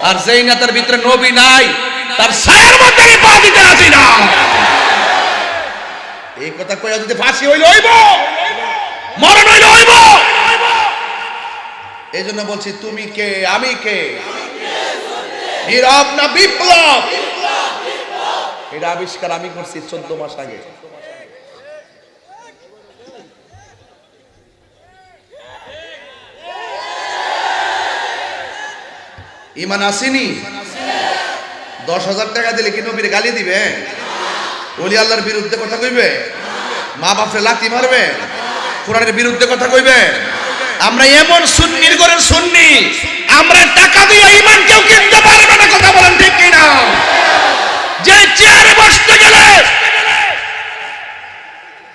আর যেই নেতার ভিতরে নবী নাই তার ছায়ার মধ্যে আমি পা দিতে রাজি না। এই কথা কইয়া যদি ফাঁসি হইলে হইব, মরণ হইলে হইব। এই জন্য বলছি তুমি কে আমি কে, নীরব না বিপ্লব, এটা আবিষ্কার আমি করছি 14 মাস আগে। ইমান আসেনি? 10,000 টাকা দিলে কি নবীর গালি দিবে? ওলি আল্লাহর বিরুদ্ধে কথা কইবে? মা বাপরে লাথি মারবে? কোরআনের বিরুদ্ধে কথা কইবে? আমরা এমন সুন্নির ঘরের সুন্নি, আমরা টাকা দিয়ে ঈমান কেউ কিনতে পারবে না। কথা বলেন ঠিক কি না? যে চেয়ারে বসতে গেলে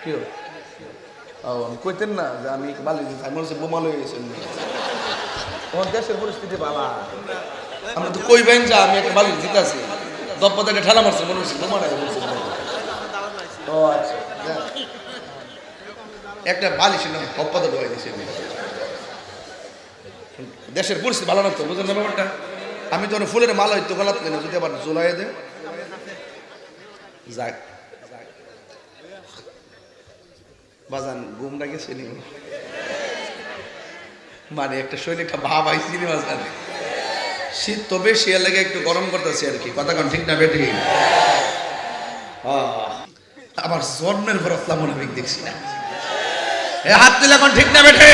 কি কইতেন না যে আমি বালি দিই, আমি বলছি বোমা লয়ে গেছেন। আমার দেশের পরিস্থিতি বালা, আমরা তো কইবেন যে আমি একটা বালি দিতেছি, দপ্পতে একটা ঠেলা মারছে, মনে হচ্ছে বোমা নাই বলছে। ও আচ্ছা, একটা বালিশ দপ্পতে ঢুকে দিয়েছে। দেশের পরিস্থিতি ভালো না তো, বুঝলেন না ব্যাপারটা? আমি তো ফুলের মালা হইতো গলাত কেন, যদি আবার জোলাই দে যাক বাজান ঘুমটা গেছে নি, মানে একটা শরীরে একটা ভাব আইসি নি বাজান। শীত তো বেশি, এর লাগে একটু গরম করতেছি আর কি। কথা কোন ঠিক না বেটি? আবার জন্মের পর আসলাম মুনাফিক দেখছি না। এ হাত দিলে কোন ঠিক না বেটি?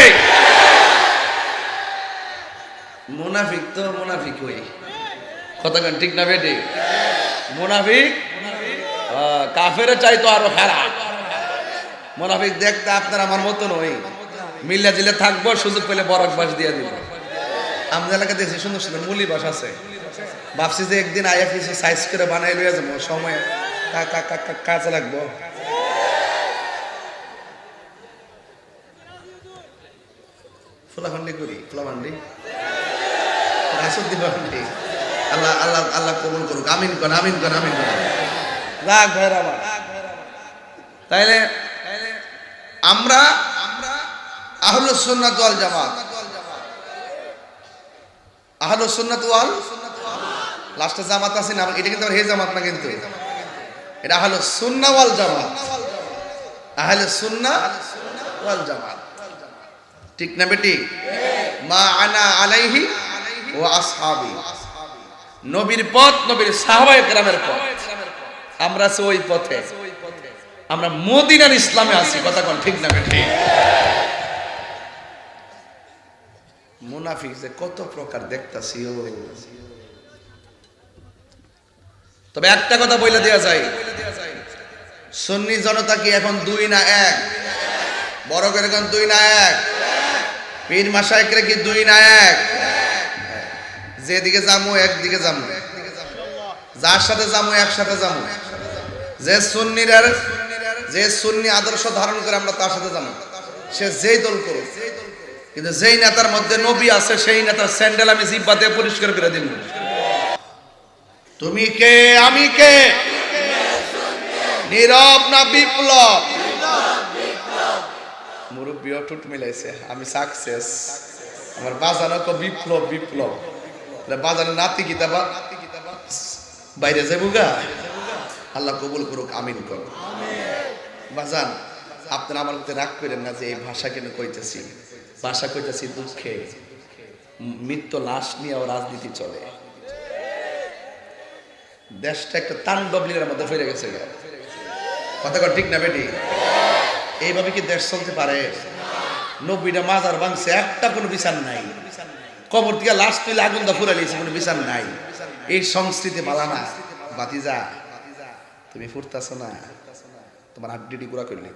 মুনাফিক তো মুনাফিক হই। কথা কোন ঠিক না বেটি? মুনাফিক কাফের চাইতো আরো খারাপ। মুনাফিক দেখতে আপনার আমার মতো নই, মিল্লা জিলে থাকবো, সুযোগ পেলে বরক বাস দিয়ে দিব। আমাদের এলাকায় দেখছি সুন্দর সুন্দর মুলি বাস আছে, ভাবছি যে একদিন আইয়া কিছু সাইজ করে বানাই লইয়া যাবো, সময় কাজে লাগবো। ফুলাফান্ডি করি, ফুলাফান্ডি রাসুদ্দিবান্ডি। আল্লাহ আল্লাহ আল্লাহ কবুল করুক, আমিন কর, আমিন কর, আমিন কর। রাগ ভাইয়ের আমার। তাইলে আমরা আহলুস সুন্নাত ওয়াল জামাত, আহলুস সুন্নাত ওয়াল লাস্টে জামাত আছে না, এটা কিন্তু হে জামাত না, কিন্তু এটা আহলুস সুন্নাহ ওয়াল জামাত, আহলুস সুন্নাহ ওয়াল জামাত। ঠিক না বেটি? মা আনা আলাইহি ওয়া আসহাবি, নবীর পথ, নবীর সাহাবায়ে কেরামের পথ, আমরা আছি ওই পথে, আমরা মদিনার ইসলামে আছি। কথা কোন ঠিক না বেটি? মুনাফিক যে কত প্রকার দেখতাছি। তবে একটা কথা বলে দেয়া যায়, সুন্নি জনতা কি এখন 2 না 1? বড় করে এখন 2 না 1? পীর মাশায়েখরা কি 2 না 1? যেদিকে যামু একদিকে যামু, যার সাথে যামু একসাথে যামু। যে সুন্নি আদর্শ ধারণ করে আমরা তার সাথে যাবো, সে যেই দল করুক। কিন্তু যেই নেতার মধ্যে নবী আছে, সেই নেতার স্যান্ডেল আমি জিব্বা দিয়ে পরিষ্কার করে দিব। তুমি কে আমি কে, নীরব না বিপ্লব? মুরব্বীও ঠোঁট মিলাইছে, আমি সাকসেস। আমার বাজানো তো বিপ্লব বিপ্লব, বাজানো নাতি কিতাবা বাইরে যাবো গা। আল্লাহ কবুল করুক, আমিন করুক। বাজান আপনারা আমার মধ্যে রাগ করেন না যে এই ভাষা কেন কইতেছি। ভাষা কইতেছি দুঃখে, মৃত্যু লাশ নিয়েও রাজনীতি চলে। দেশটা একটা তাণ্ডব লীলার মধ্যে ফিরে গেছে। কথা কর ঠিক না বেটি? এইভাবে কি দেশ চলতে পারে? 90টা মাজার ভাঙছে, একটা কোনো বিচার নাই। কবর থেকে লাশ তুলে আগুন দা ফুরাই লিয়েছে, কোনো বিচার নাই। এই সংস্কৃতি মালানা বাতিজা, তুমি ফুরতাছ না, তোমার আড্ডিডি গুড়া করলে,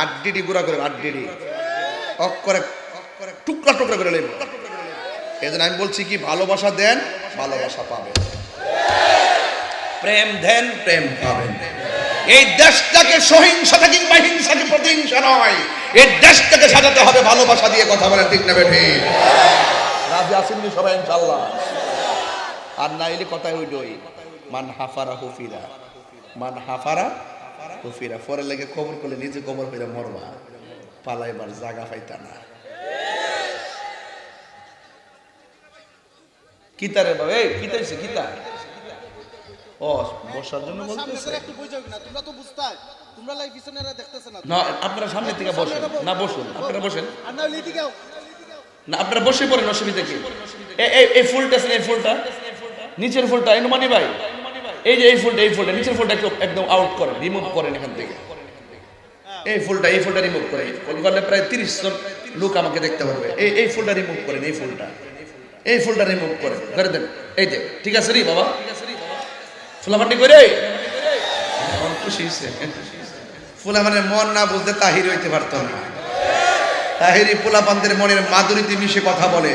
আড্ডিডি গুড়া করে, আড্ডিডি অক্ষরে টুকরা টুকরা করে নেব। এই জন্য আমি বলছি কি, ভালোবাসা দেন, ভালোবাসা পাবেন। প্রেম দেন, প্রেম পাবেন। এই দেশটাকে সহিংসতা কিংবা হিংসাকে প্রতিহিংসা নয়, এই দেশটাকে সাজাতে হবে ভালোবাসা দিয়ে। কথা বলেন ঠিক না বেঠি? রাজি আছেন সবাই ইনশাআল্লাহ? আর নাইলে কথাই ওই মান হাফারা হুফিরা, মান হাফারা হুফিরা। পরে লেগে কবর করলে নিজে কবর হইয়া মরবা, পালাইবার জায়গা পাইতা না। কিতা রে বাবা, এই কিতা হইছে কিতা? ও বসার জন্য বলতেছে না, আপনারা সামনে থেকে বসেন না, বসুন আপনারা, বসেন না, আপনারা বসে পড়েন, অসুবিধা কি? এই ফুলটা আছে না, এই ফুলটা নিচের ফুলটা এনুমানি ভাই, এই যে এই ফুলটা নিচের ফুলটা একদম আউট করেন, রিমুভ করেন এখান থেকে। এই ফুলটা রিমুভ করেন, করলে প্রায় 30 জন লোক আমাকে দেখতে পারবে। এই ফুলটা রিমুভ করেন, এই ফুলটা রিমুভ করেন, করে দেন। এই যে ঠিক আছে রে বাবা, ফুলাফান্ডি করে খুশি হয়েছে। ফুলা মানে মন না বুঝতে তাহির হইতে পারতো না। তাহিরি পোলাপানদের মনের মাধুরীতে মিশে কথা বলে,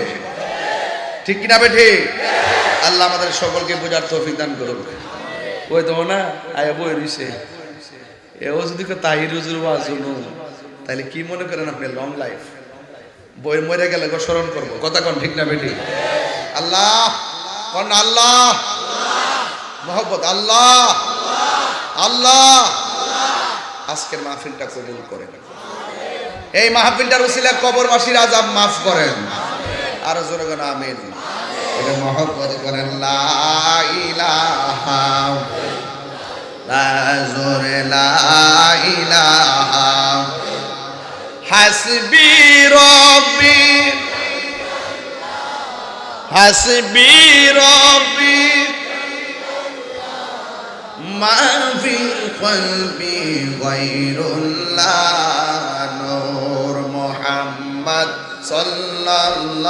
ঠিক কিনা বেঠে? আল্লাহ আমাদের সকলকে বোঝার তৌফিক দান করুন। ওই তো না আয়া বই রইছে, এও যদি তাহির হুজুর ওয়াজ শুনো তাহলে কি মনে করেন আপনি? লং লাইফ, বই মরে গেলে স্মরণ করবো, কথা কোন ঠিক না বেঠি? আল্লাহ কোন আল্লাহ, মোহব্বত আল্লাহ, আল্লাহ আজকের মাহফিলটা কবুল করেন। এই মাহফিলটার উসিলা কবরবাসীর আযাব মাফ করেন। আর জোরে বলেন আমিন। এটা মহব্বত করেন লা ইলাহা, লা জোরে লা ইলাহা হাসবি রব্বি, হাসবি রব্বি মা ফিল কলবি গায়রুল্লাহ, নূর মুহাম্মদ সাল্লাল্লাহু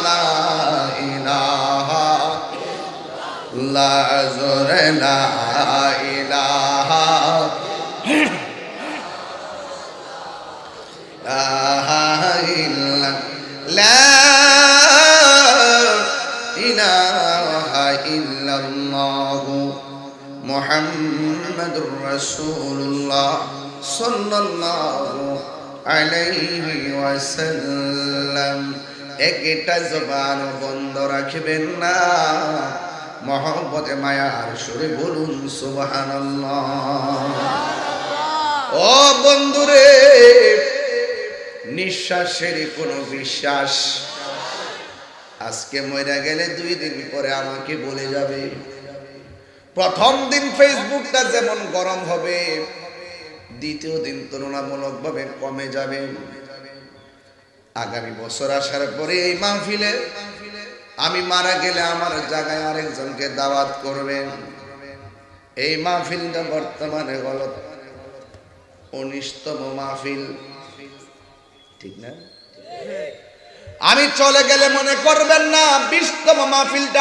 লা ইলাহা লা জোরে লা ইলাহা লা ইলাহা ইল্লাল্লাহ মুহাম্মাদুর রাসূলুল্লাহ সাল্লাল্লাহু আলাইহি ওয়াসাল্লাম। একটা জবান বন্ধ রাখবেন না, মহব্বতে মায়ার সুরে বলুন সুবহানাল্লাহ। ও বন্ধুরে, নিঃশ্বাসের কোনো বিশ্বাস, আজকে মরে গেলে 2 দিন পরে আমাকে বলে যাবে। প্রথম দিন ফেসবুকটা যেমন গরম হবে, দ্বিতীয় দিন তুলনামূলকভাবে কমে যাবে। আগামী বছর আসার পরে এই মাহফিলে আমি মারা গেলে আমার জায়গায় আরেকজনকে দাওয়াত করবেন। এই মাহফিলটা বর্তমানে হলো 19তম মাহফিল, ঠিক না? আমি চলে গেলে মনে করবেন না 20তম মাহফিলটা